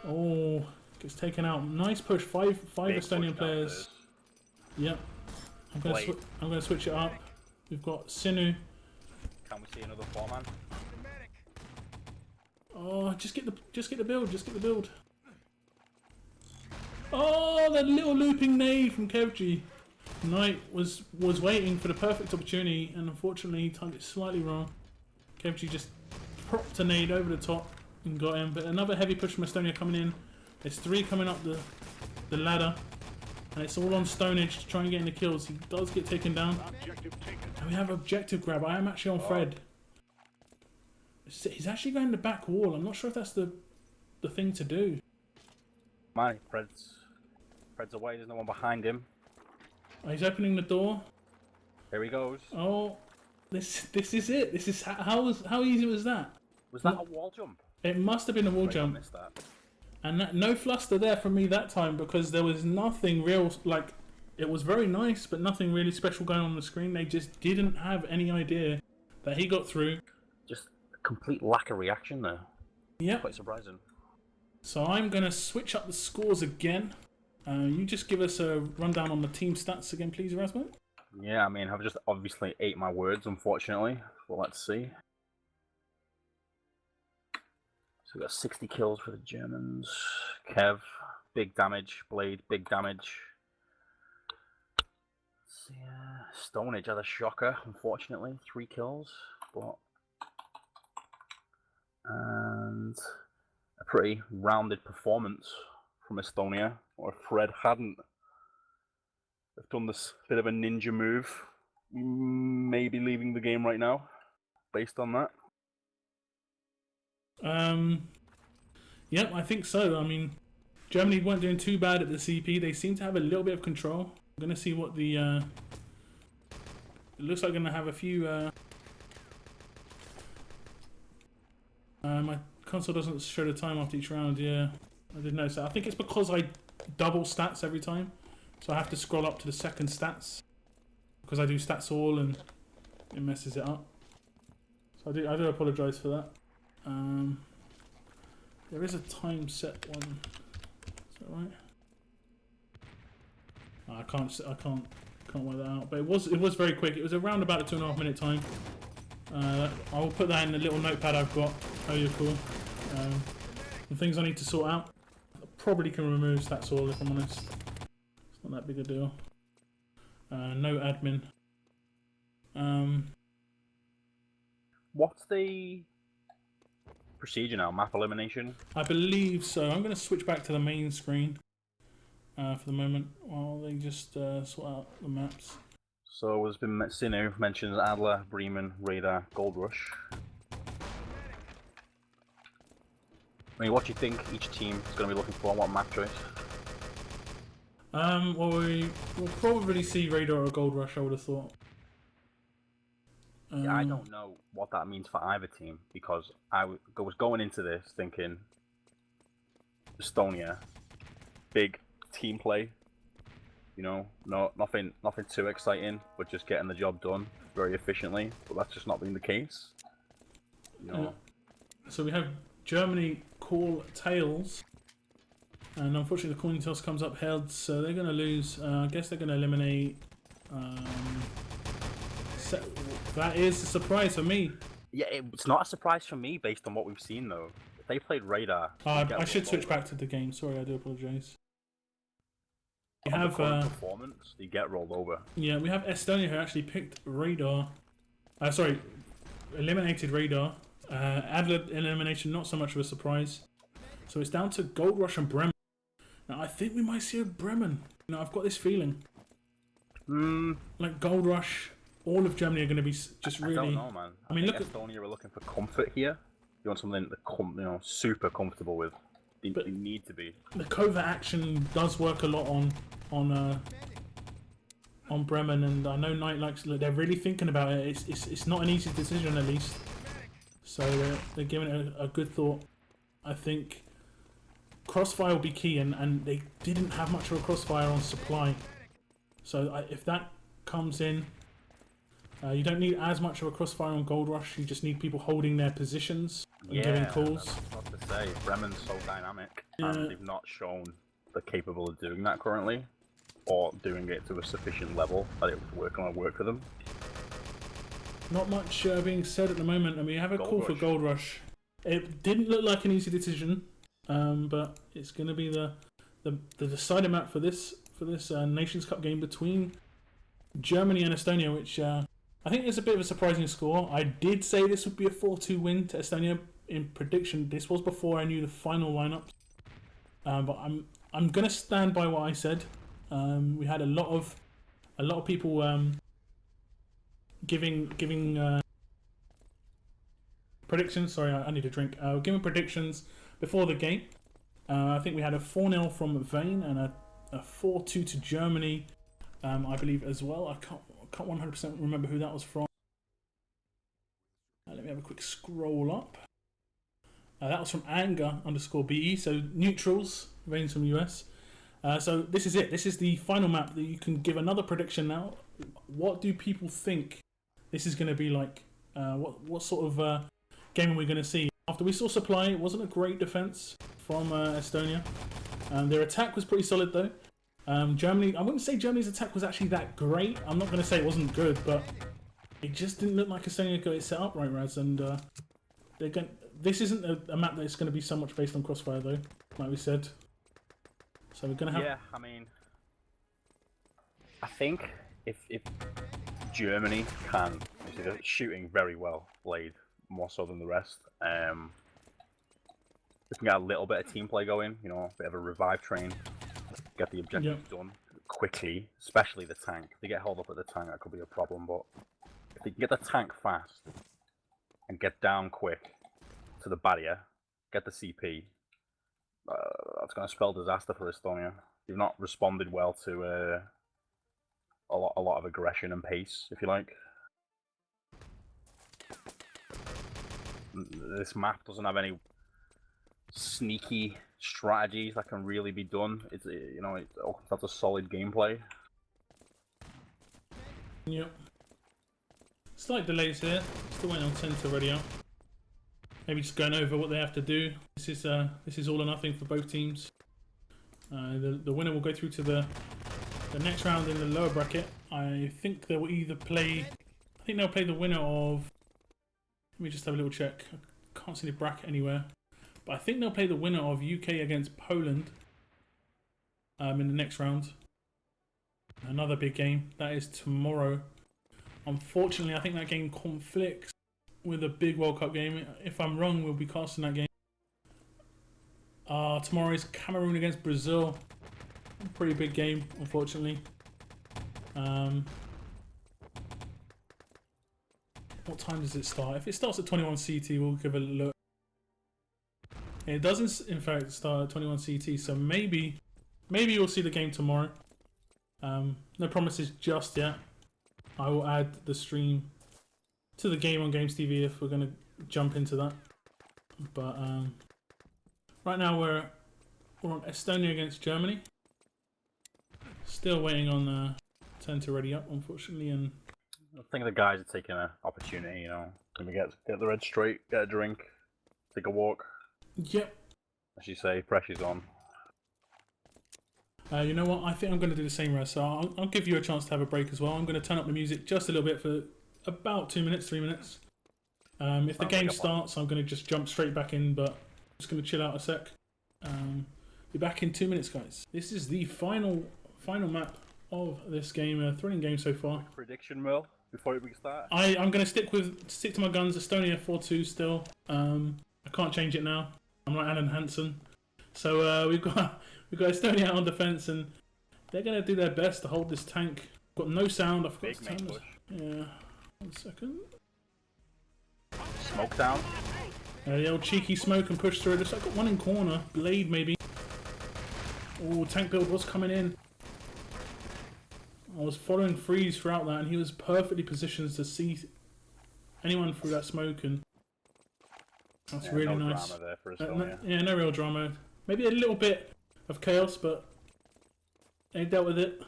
Oh, gets taken out. Nice push. Five Estonian players. Yep. I'm gonna switch it up. We've got Sinu. Can we see another 4-man? Oh, just get the build. Just get the build. Oh, that little looping nade from Kevji. Knight was waiting for the perfect opportunity, and unfortunately he timed it slightly wrong. Kevji just propped a nade over the top and got him, but another heavy push from Estonia coming in. There's 3 coming up the ladder, and it's all on Stonage to try and get in the kills. He does get taken down. Objective taken. And we have objective grab. I am actually on Fred. He's actually going the back wall. I'm not sure if that's the thing to do. Fred's away. There's no one behind him. Oh, he's opening the door. Here he goes. Oh, this is it. This is how easy was that? Was that a wall jump? It must have been a wall Afraid I jump. missed that. And no fluster there from me that time, because there was nothing real, like, it was very nice, but nothing really special going on the screen. They just didn't have any idea that he got through. Just a complete lack of reaction there. Yep. Quite surprising. So I'm going to switch up the scores again. You just give us a rundown on the team stats again, please, rAzbo. Yeah, I mean, I've just obviously ate my words, unfortunately. Well, let's see. So we got 60 kills for the Germans. Kev, big damage. Blade, big damage. Let's see. Stonage had a shocker, unfortunately. 3 kills. But... And a pretty rounded performance from Estonia. Or if Fred hadn't have done this bit of a ninja move, maybe leaving the game right now, based on that. Yep, I think so. I mean, Germany weren't doing too bad at the CP. They seem to have a little bit of control. I'm going to see what the... it looks like I'm going to have a few... my console doesn't show the time after each round, yeah. I did notice that. I think it's because I double stats every time. So I have to scroll up to the second stats. Because I do stats all and it messes it up. So I do apologise for that. There is a time set one. Is that right? I can't work that out. But it was very quick. It was around about a 2.5 minute time. I'll put that in the little notepad I've got. Oh, you're cool. The things I need to sort out. I probably can remove stats all if I'm honest. It's not that big a deal. No admin. What's the procedure now? Map elimination? I believe so. I'm going to switch back to the main screen for the moment while they just sort out the maps. So there's been Sinu mentions Adler, Bremen, Radar, Gold Rush. I mean, what do you think each team is going to be looking for? What map choice? Well, we'll probably see Radar or Gold Rush, I would have thought. Yeah, I don't know what that means for either team, because I was going into this thinking Estonia, big team play, you know, nothing too exciting, but just getting the job done very efficiently. But that's just not been the case. You know. So we have Germany call tails, and unfortunately the coin toss comes up heads, so they're going to lose. I guess they're going to eliminate. That is a surprise for me. Yeah, it's not a surprise for me based on what we've seen though. If they played Radar, I should switch back to the game. Sorry, I do apologise. We have performance. You get rolled over. Yeah, we have Estonia who actually picked Radar. Sorry, eliminated Radar. Adler elimination, not so much of a surprise. So it's down to Gold Rush and Bremen. Now I think we might see a Bremen. You know, I've got this feeling. Like Gold Rush, all of Germany are going to be just really. I don't know, man. I mean, look at Estonia are looking for comfort here. You want something that super comfortable with. They need to be. The covert action does work a lot on Bremen, and I know Knight likes. They're really thinking about it. It's not an easy decision, at least. So they're giving it a good thought. I think crossfire will be key, and they didn't have much of a crossfire on supply. So if that comes in, you don't need as much of a crossfire on Gold Rush. You just need people holding their positions and giving calls. I was about to say, Bremen's so dynamic, and they've not shown they're capable of doing that currently, or doing it to a sufficient level that it would work for them. Not much being said at the moment. I mean, we have a call for Gold Rush. It didn't look like an easy decision, but it's going to be the deciding map for this Nations Cup game between Germany and Estonia, which I think is a bit of a surprising score. I did say this would be a 4-2 win to Estonia in prediction. This was before I knew the final lineup, but I'm gonna stand by what I said. We had a lot of people giving predictions. Sorry, I need a drink. Giving predictions before the game. I think we had a 4-0 from Vane and a 4-2 to Germany, I believe as well. I can't 100% remember who that was from. Let me have a quick scroll up. That was from Anger_BE, so neutrals, Vane's from US. So this is it. This is the final map that you can give another prediction now. What do people think this is going to be like? What sort of game are we going to see? After we saw Supply, it wasn't a great defense from Estonia. Their attack was pretty solid though. Germany, I wouldn't say Germany's attack was actually that great. I'm not going to say it wasn't good, but it just didn't look like Estonia got it set up right, Raz. And this isn't a map that's going to be so much based on crossfire though, like we said. So we're going to have... Yeah, I mean, I think if Germany can, they're shooting very well, Blade, more so than the rest. We can get a little bit of team play going, you know, a bit of a revive train, get the objective done quickly, especially the tank. If they get held up at the tank, that could be a problem, but if they can get the tank fast and get down quick to the barrier, get the CP, that's going to spell disaster for Estonia. You've not responded well to a lot of aggression and pace, if you like. This map doesn't have any sneaky strategies that can really be done. It's it all comes down to solid gameplay. Yep. Slight delays here. Still waiting on 10 to ready up. Maybe just going over what they have to do. This is all or nothing for both teams. The winner will go through to the next round in the lower bracket. I think they will either play. I think they'll play the winner of. Let me just have a little check. I can't see the bracket anywhere. But I think they'll play the winner of UK against Poland in the next round. Another big game. That is tomorrow. Unfortunately, I think that game conflicts with a big World Cup game. If I'm wrong, we'll be casting that game. Tomorrow is Cameroon against Brazil. Pretty big game, unfortunately. What time does it start? If it starts at 21 CT, we'll give it a look. It doesn't, in fact, start at 21 CT, so maybe you'll see the game tomorrow. No promises just yet. I will add the stream to the game on Games TV if we're going to jump into that. But right now we're on Estonia against Germany. Still waiting on 10 to ready up, unfortunately, and I think the guys are taking an opportunity, you know. Can we get the red straight, get a drink, take a walk? Yep. As you say, pressure's on. You know what? I think I'm going to do the same, Raz. So I'll give you a chance to have a break as well. I'm going to turn up the music just a little bit for about 2 minutes, 3 minutes. If the game starts, I'm going to just jump straight back in, but I'm just going to chill out a sec. Be back in 2 minutes, guys. This is the final map of this game. A thrilling game so far. Prediction, Merl, before we start. I'm going to stick to my guns. Estonia 4-2 still. I can't change it now. I'm like Alan Hansen. So we've got Estonia on defense, and they're going to do their best to hold this tank. Got no sound. I forgot to turn this. Yeah. 1 second. Smoke down. The old cheeky smoke and push through. Just I got one in corner. Blade maybe. Oh, tank build was coming in. I was following Freeze throughout that, and he was perfectly positioned to see anyone through that smoke, and that's really no nice. Drama there for Estonia. No real drama. Maybe a little bit of chaos, but they dealt with it.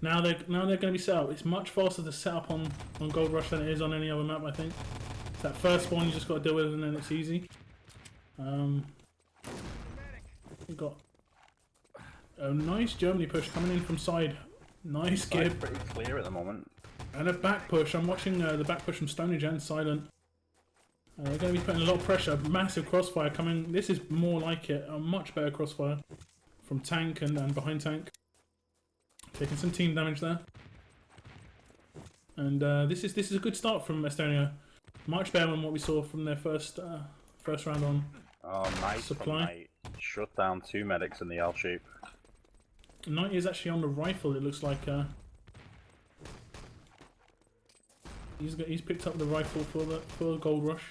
Now they're going to be set up. It's much faster to set up on Gold Rush than it is on any other map, I think. It's that first one you just got to deal with, and then it's easy. We got a nice Germany push coming in from side. Nice give. Pretty clear at the moment. And a back push. I'm watching the back push from Stonage and Silent. They're going to be putting a lot of pressure. Massive crossfire coming. This is more like it. A much better crossfire from tank and behind tank. Taking some team damage there. And this is a good start from Estonia. Much better than what we saw from their first round on. Oh, nice Supply. from Knight. Shut down 2 medics in the L shape. Knight is actually on the rifle. It looks like he's picked up the rifle for the gold rush.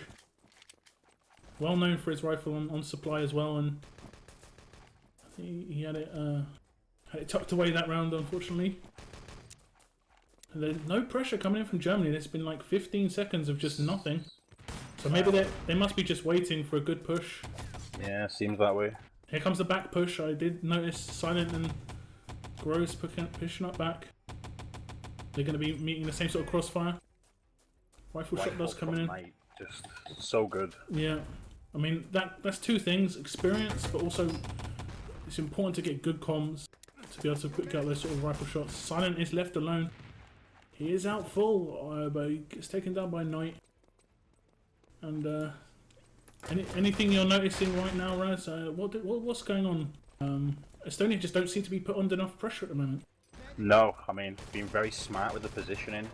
Well known for his rifle on supply as well, and he had it tucked away that round, unfortunately. And there's no pressure coming in from Germany. There's been like 15 seconds of just nothing. So maybe they must be just waiting for a good push. Yeah, seems that way. Here comes the back push. I did notice Silent and Gross pushing up back. They're going to be meeting the same sort of crossfire. Rifle shot does coming in. Knight, just so good. Yeah, I mean that's two things: experience, but also it's important to get good comms to be able to pick out those sort of rifle shots. Silent is left alone. He is out full, but he gets taken down by Knight. And anything you're noticing right now, Raz? What's going on? Estonia just don't seem to be put under enough pressure at the moment. No, I mean, being very smart with the positioning.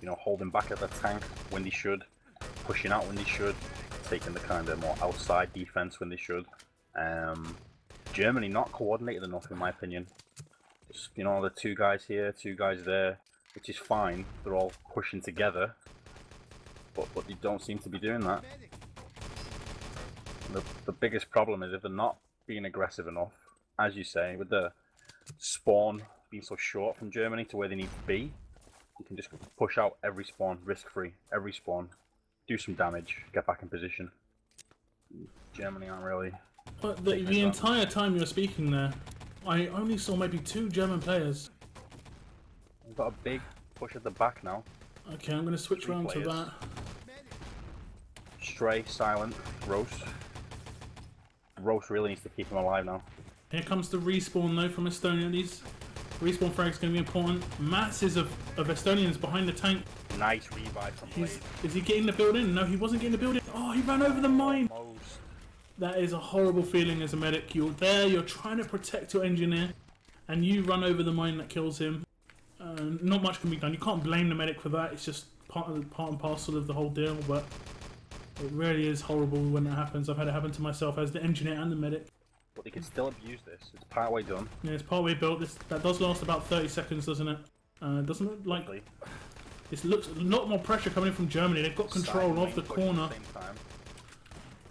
You know, holding back at the tank when they should, pushing out when they should, taking the kind of more outside defense when they should. Germany not coordinated enough, in my opinion. Just, you know, the 2 guys here, 2 guys there, which is fine. They're all pushing together, but they don't seem to be doing that. The biggest problem is if they're not being aggressive enough, as you say, with the spawn being so short from Germany to where they need to be. You can just push out every spawn, risk-free, every spawn, do some damage, get back in position. Germany aren't really... But the entire time you were speaking there, I only saw maybe 2 German players. We've got a big push at the back now. Okay, I'm going to switch 3 around to players. that. Stray, Silent, Roast. Roast really needs to keep him alive now. Here comes the respawn though from Estonia. These respawn frags going to be important. Masses of Estonians behind the tank. Nice revive from Blade. Is he getting the building? No, he wasn't getting the building. Oh, he ran over the mine. Almost. That is a horrible feeling as a medic. You're there, you're trying to protect your engineer, and you run over the mine that kills him. Not much can be done. You can't blame the medic for that. It's just part and parcel of the whole deal, but it really is horrible when that happens. I've had it happen to myself as the engineer and the medic. But they can still abuse this. It's partway done. Yeah, it's partway built. That does last about 30 seconds, doesn't it? Doesn't look like... Hopefully. This looks a lot more pressure coming in from Germany. They've got control of the corner.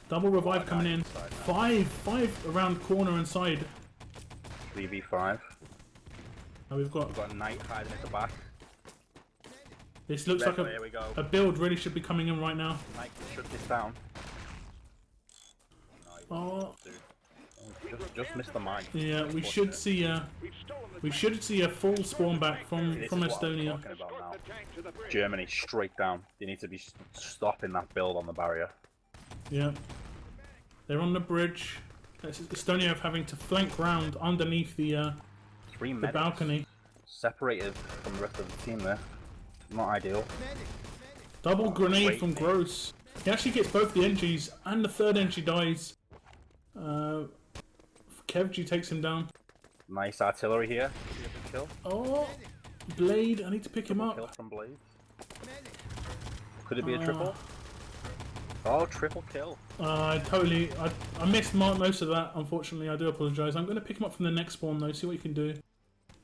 Double revive coming in. Five around corner and side. 3v5. Now we've got a Knight hiding at the back. this looks like There we go. a build really should be coming in right now. Knight can shut this down. Oh, Just missed the mine. yeah, we should see a full spawn back from This is what I'm Estonia. talking about now. Germany straight down. They need to be stopping that build on the barrier. Yeah, they're on the bridge. Estonia are having to flank round underneath the 3 medics balcony. separated from the rest of the team there. Not ideal. Double grenade Great from name. Gross. He actually gets both the entries, and the third entry dies. Kevji takes him down. Nice artillery here. Kill. Oh, Blade, I need to pick him Kill up. from Blade. Could it be a triple? Oh, triple kill. I missed most of that, unfortunately. I do apologise. I'm going to pick him up from the next spawn though, see what you can do.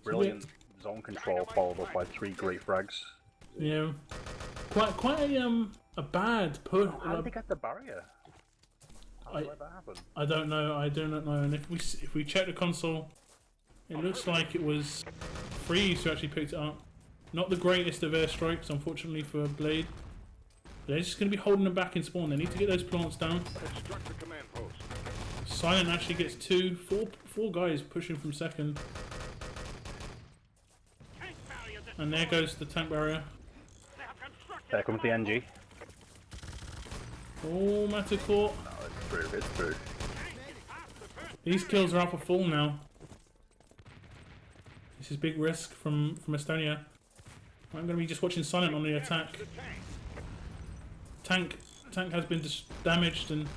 Brilliant zone control followed up by 3 great frags. Yeah. Quite a bad push. How did they get the barrier? How did that happen? I don't know. I do not know. And if we check the console, it looks like it was Freeze who actually picked it up. Not the greatest of airstrikes, unfortunately, for Blade. They're just going to be holding them back in spawn. They need to get those plants down. Construct the command post. Silent actually gets four guys pushing from second. And there goes the tank barrier. There comes the NG. Oh, MerlinatoR. No, it's through, it's through. These kills are up for full now. This is big risk from Estonia. I'm going to be just watching Silent on the attack. Tank has been damaged, and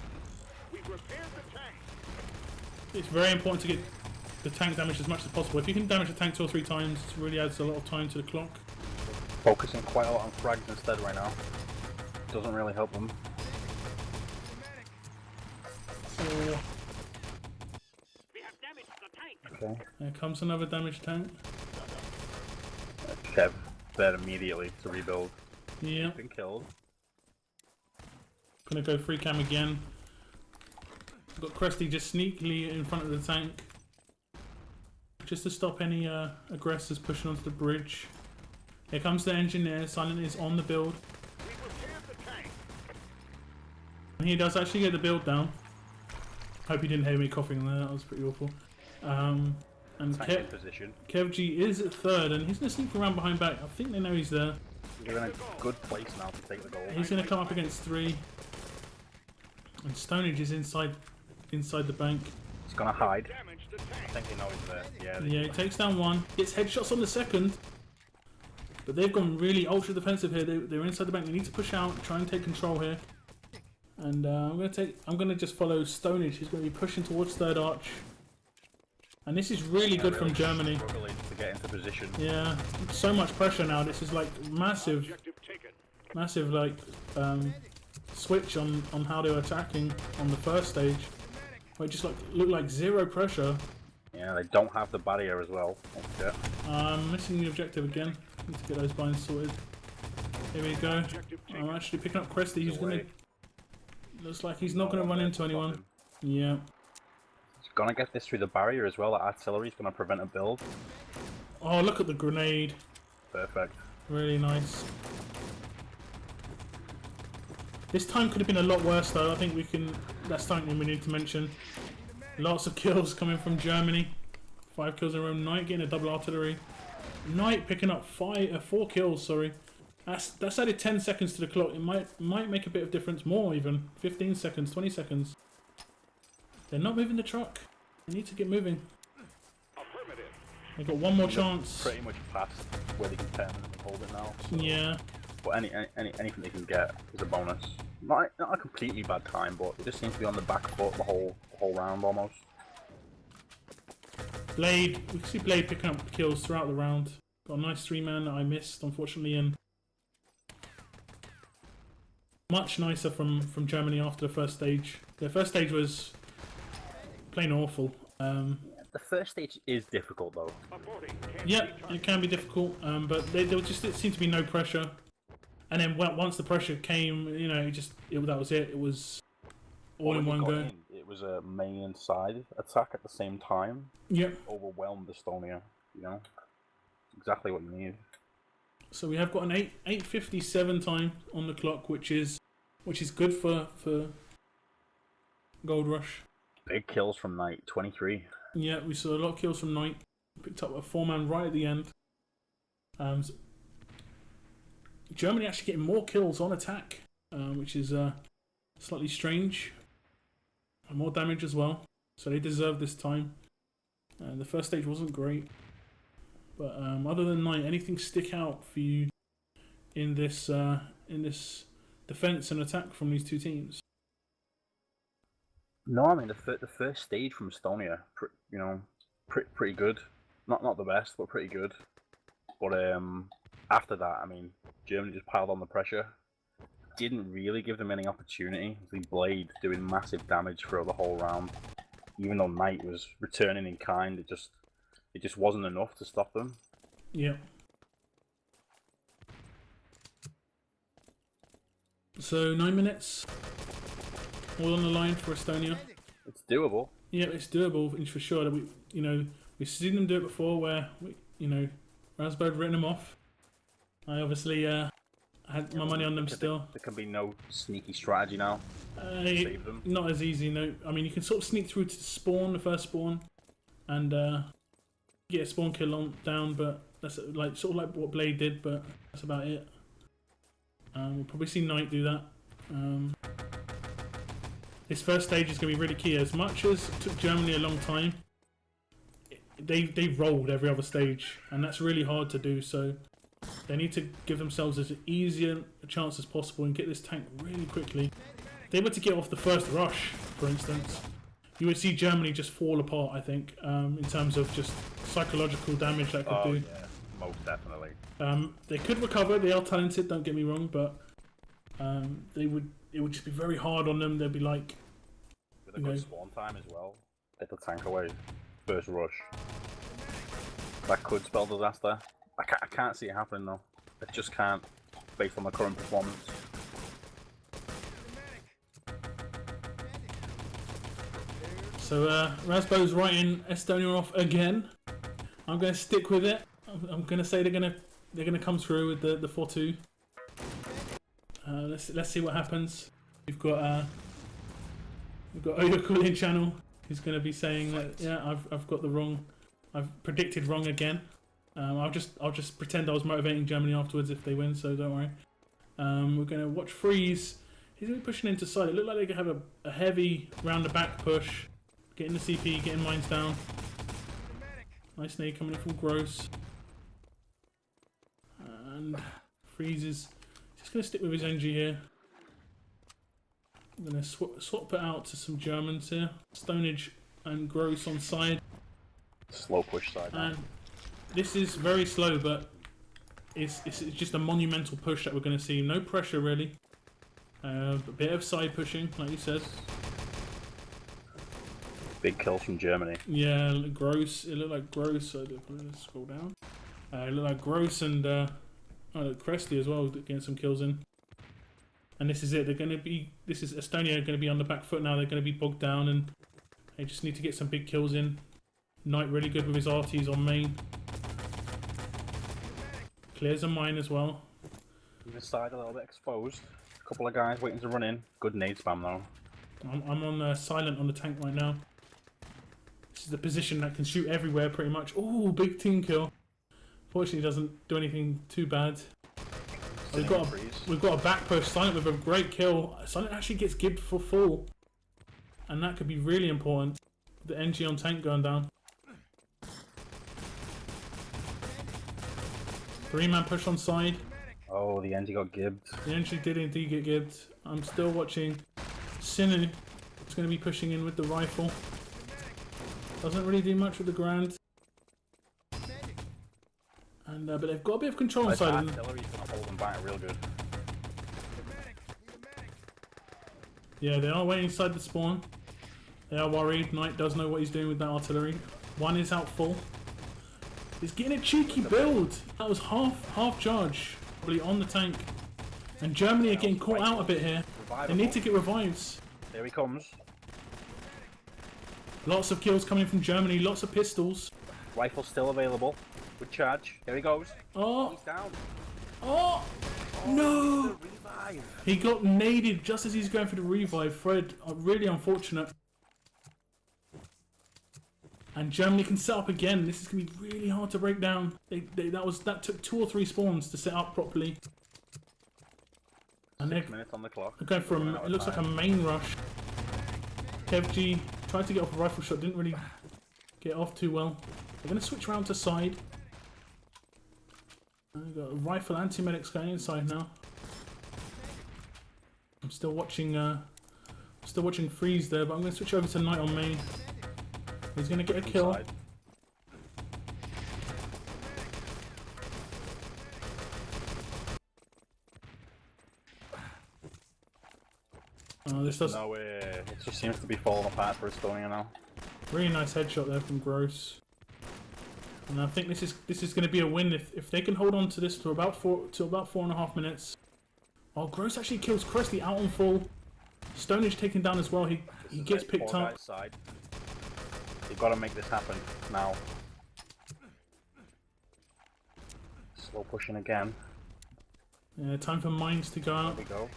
it's very important to get the tank damaged as much as possible. If you can damage the tank 2 or 3 times, it really adds a lot of time to the clock. focusing quite a lot on frags instead right now. Doesn't really help them. Okay. There comes another damaged tank. Kev there immediately to rebuild. Yeah. Been killed. Gonna go free cam again. Got Cresty just sneakily in front of the tank. Just to stop any aggressors pushing onto the bridge. Here comes the engineer. Silent is on the build. And he does actually get the build down. Hope you didn't hear me coughing there, that was pretty awful. And Kev G is at third, and he's going to sneak around behind back. I think they know he's there. You're in a good place now to take the goal. He's going to come up against 3. And Stonage is inside the bank. He's going to hide. I think they know he's there. Yeah, he takes down 1. Gets headshots on the second. But they've gone really ultra defensive here. They're inside the bank. They need to push out, try and take control here. And I'm gonna just follow Stonage. He's going to be pushing towards third arch. And this is really good from Germany. Struggling to get into position. Yeah, so much pressure now. This is like massive like switch on how they're attacking on the first stage. Where it just looked like zero pressure. Yeah, they don't have the barrier as well. Missing the objective again. Need to get those binds sorted. Here we go. I'm actually picking up Cresty. He's gonna. Looks like he's not gonna run into anyone. Yeah. He's gonna get this through the barrier as well. That artillery's gonna prevent a build. Oh, look at the grenade. Perfect. Really nice. This time could have been a lot worse though. I think that's something we need to mention. Lots of kills coming from Germany. 5 kills in a row. Knight getting a double artillery. Knight picking up 4 kills, sorry. That's added 10 seconds to the clock. It might make a bit of difference, more even. 15 seconds, 20 seconds. They're not moving the truck. They need to get moving. They've got one more chance. Pretty much past where they can turn and hold it now. So. Yeah. But anything they can get is a bonus. Not a completely bad time, but it just seems to be on the back foot the whole round almost. Blade, we can see Blade picking up kills throughout the round. Got a nice 3-man that I missed, unfortunately, and much nicer from Germany after the first stage. Their first stage was plain awful. The first stage is difficult though. Yeah, it can be difficult, but there seemed to be no pressure. And then once the pressure came, you know, that was it. It was all in one go. It was a main and side attack at the same time. Yep. Overwhelmed Estonia, you know. Exactly what you need. So we have got an 8:57 time on the clock, which is good for Gold Rush. Big kills from Knight, 23. Yeah, we saw a lot of kills from Knight. Picked up a 4-man right at the end. Germany actually getting more kills on attack, which is slightly strange. And more damage as well, so they deserve this time. The first stage wasn't great, but other than Knight, anything stick out for you in this defense and attack from these two teams? No, I mean the first stage from Estonia, pretty good. Not the best, but pretty good. But after that, I mean, Germany just piled on the pressure. Didn't really give them any opportunity. The Blade doing massive damage throughout the whole round. Even though Knight was returning in kind, it just wasn't enough to stop them. Yeah. So 9 minutes, all on the line for Estonia. It's doable. Yeah, it's doable for sure. We've seen them do it before, where rAzbo had written them off. I obviously had my money on them still. There can be no sneaky strategy now to save them. Not as easy, no. I mean, you can sort of sneak through to the first spawn, and get a spawn kill down, but that's sort of like what Blade did, but that's about it. We'll probably see Knight do that. This first stage is going to be really key. As much as it took Germany a long time, they rolled every other stage, and that's really hard to do, so they need to give themselves as easy a chance as possible and get this tank really quickly. If they were to get off the first rush, for instance, you would see Germany just fall apart, I think, in terms of just psychological damage that could do. Yeah. Most definitely. They could recover. They are talented. Don't get me wrong, but it would just be very hard on them. They'd be like, With a good spawn time as well. Get the tank away. First rush. That could spell disaster. I can't see it happening though. I just can't, based on the current performance. So rAzbo's writing Estonia off again. I'm going to stick with it. I'm going to say they're going to come through with the 4-2. Let's see what happens. We've got Oyo channel who's going to be saying that yeah I've got the wrong. I've predicted wrong again. I'll just pretend I was motivating Germany afterwards if they win, so don't worry. We're going to watch Freeze. He's going to be pushing into side. It looked like they could have a heavy round the back push. Getting the CP, getting mines down. Nice nade coming in from Gross. And Freeze is just going to stick with his NG here. I'm going to swap it out to some Germans here. Stonage and Gross on side. Slow push side. And this is very slow, but it's just a monumental push that we're going to see. No pressure really. A bit of side pushing, like you said. Big kills from Germany. Yeah, Gross. It looked like Gross. So let's scroll down. It looked like Gross and Cresty as well getting some kills in. And this is it. They're going to be. This is Estonia going to be on the back foot now. They're going to be bogged down, and they just need to get some big kills in. Knight really good with his RTs on main. Clears a mine as well. This side a little bit exposed. A couple of guys waiting to run in. Good nade spam though. I'm on silent on the tank right now. This is the position that can shoot everywhere pretty much. Oh, big team kill. Fortunately, doesn't do anything too bad. We've got a back push. Silent with a great kill. Silent actually gets gibbed for full, and that could be really important. The NG on tank going down. 3-man push on side. Oh, the NG got gibbed. The NG did indeed get gibbed. I'm still watching Sinu. He's going to be pushing in with the rifle. Doesn't really do much with the Grand. And but they've got a bit of control on side. Artillery's going to hold them back real good. Yeah, they are waiting inside the spawn. They are worried. Knight does know what he's doing with that artillery. One is out full. He's getting a cheeky build. That was half charge, probably on the tank. And Germany are getting caught out a bit here. They need to get revives. There he comes. Lots of kills coming from Germany. Lots of pistols. Rifle still available. Good charge. There he goes. Oh. He's down. Oh. No. Revive. He got naded just as he's going for the revive. Fred, really unfortunate. And Germany can set up again. This is going to be really hard to break down. That took 2 or 3 spawns to set up properly. And 6 minutes on the clock. They're going for it looks like a main rush. KevG tried to get off a rifle shot, didn't really get off too well. They're going to switch around to side. We've got a rifle anti-medics going inside now. I'm still watching Freeze there, but I'm going to switch over to Knight on main. He's going to get a kill. This does. No way. It just seems to be falling apart for Estonia now. Really nice headshot there from Gross. And I think this is going to be a win if they can hold on to this to about 4.5 minutes. Oh, Gross actually kills Cresty out on full. Stonage taken down as well. He gets picked up. You've got to make this happen now. Slow pushing again. Yeah, time for mines to go out. There we go.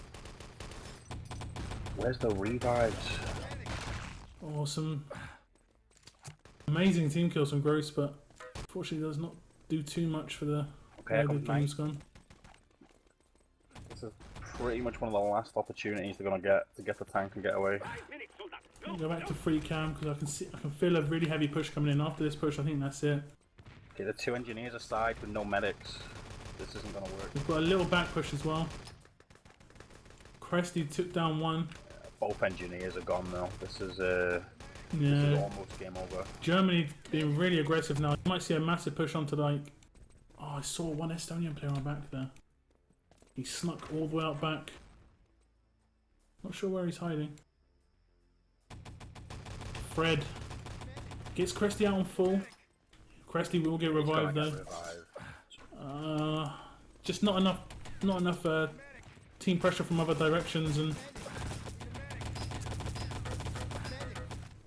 Where's the revives? Awesome. Amazing team kills from Gross, but unfortunately does not do too much for the game's gone. This is pretty much one of the last opportunities they're gonna get to get the tank and get away. Go back to free cam because I can feel a really heavy push coming in. After this push, I think that's it. Okay, the 2 engineers aside with no medics. This isn't gonna work. We've got a little back push as well. Cresty took down one. Both engineers are gone now. This is almost game over. Germany being really aggressive now. You might see a massive push onto like. Oh, I saw one Estonian player on back there. He snuck all the way out back. Not sure where he's hiding. Fred gets Cresty out on full. Cresty will get revived though. Just not enough team pressure from other directions, and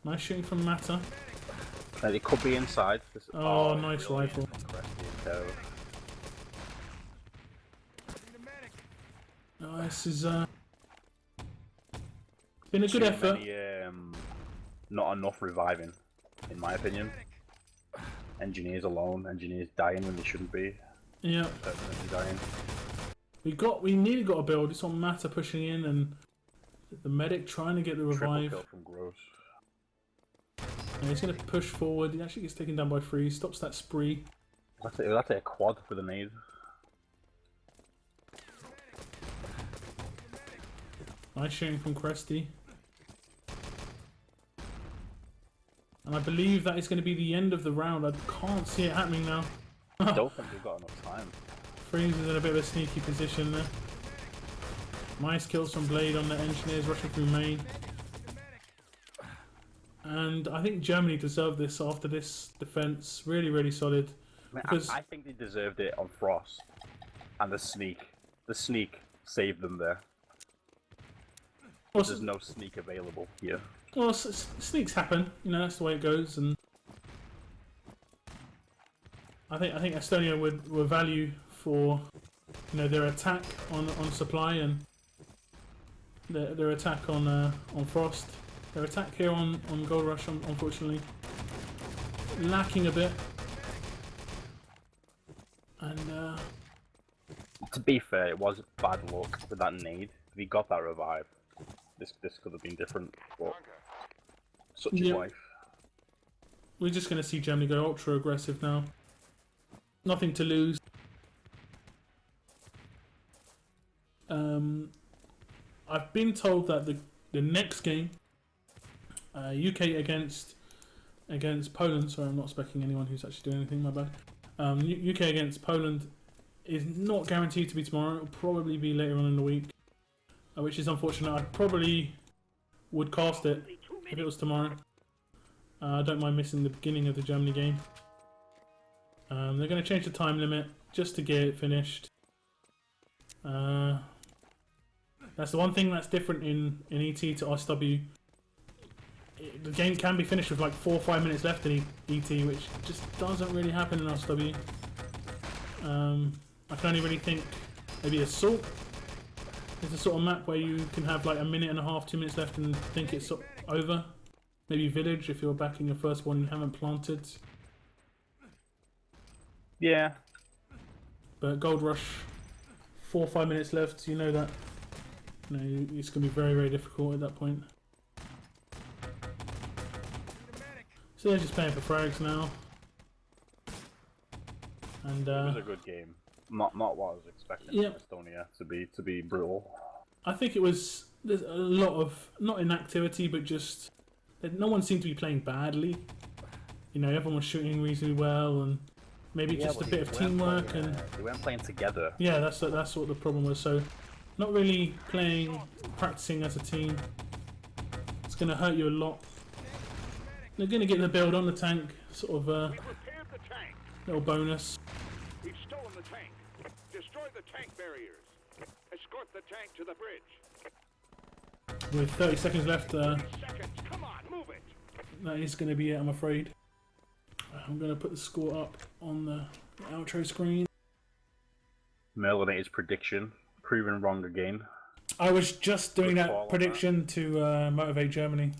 nice shooting from Mata. It could be inside. Oh, nice rifle. Oh, this is been a good effort. Not enough reviving, in my opinion. Engineers alone, engineers dying when they shouldn't be. Yeah. Permanently dying. We nearly got a build. It's on Mata pushing in, and the medic trying to get the revive. Triple kill from Gross. And he's going to push forward. He actually gets taken down by 3. Stops that spree. That's a quad with a nade. Nice shooting from Cresty. And I believe that is going to be the end of the round. I can't see it happening now. I don't think we've got enough time. Freeze is in a bit of a sneaky position there. Nice kills from Blade on the engineers rushing through main. And I think Germany deserved this after this defense. Really, really solid. I think they deserved it on Frost. And the sneak. The sneak saved them there. There's no sneak available here. Well, sneaks happen. You know, that's the way it goes. And I think Estonia would value for, you know, their attack on supply and their attack on Frost. Their attack here on Gold Rush, unfortunately, lacking a bit. And to be fair, it was bad luck with that nade. If he got that revive, this could have been different. But such is life. We're just going to see Germany go ultra aggressive now. Nothing to lose. I've been told that the next game, UK against Poland. Sorry, I'm not specking anyone who's actually doing anything. My bad. UK against Poland is not guaranteed to be tomorrow. It'll probably be later on in the week, which is unfortunate. I probably would cast it if it was tomorrow. I don't mind missing the beginning of the Germany game. They're going to change the time limit just to get it finished. That's the one thing that's different in ET to RSW. The game can be finished with like 4 or 5 minutes left in ET, which just doesn't really happen in RSW. I can only really think maybe Assault is the sort of map where you can have like 1.5 minutes, 2 minutes left and think it's over. Maybe Village if you're back in your first one and you haven't planted. Yeah. But Gold Rush, 4 or 5 minutes left, you know that. You know, it's going to be very, very difficult at that point. So they're just playing for frags now. And it was a good game. Not what I was expecting from Estonia to be brutal. I think there's a lot of not inactivity, but just no one seemed to be playing badly. You know, everyone was shooting reasonably well, and maybe just a bit of teamwork and they weren't playing together. Yeah, that's what the problem was. So, not really practicing as a team. It's going to hurt you a lot. They're going to get the build on the tank, sort of little bonus. We've stolen the tank. Destroy the tank barriers. Escort the tank to the bridge. With 30 seconds left, 30 seconds. Come on, move it. That is going to be it, I'm afraid. I'm going to put the score up on the outro screen. Merlinator's prediction proven wrong again. I was just doing that prediction to motivate Germany.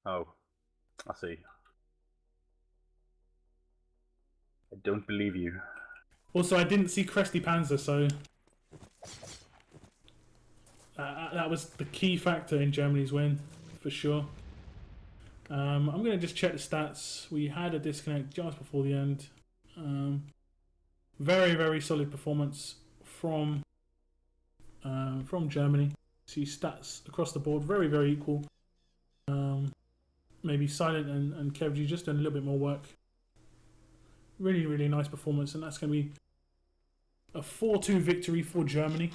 Oh, I see. I don't believe you. Also, I didn't see Cresty Panzer, so that was the key factor in Germany's win, for sure. I'm going to just check the stats. We had a disconnect just before the end. Very, very solid performance from Germany. See stats across the board, very, very equal. Maybe Silent and Kevji just doing a little bit more work. Really, really nice performance, and that's going to be A 4-2 victory for Germany.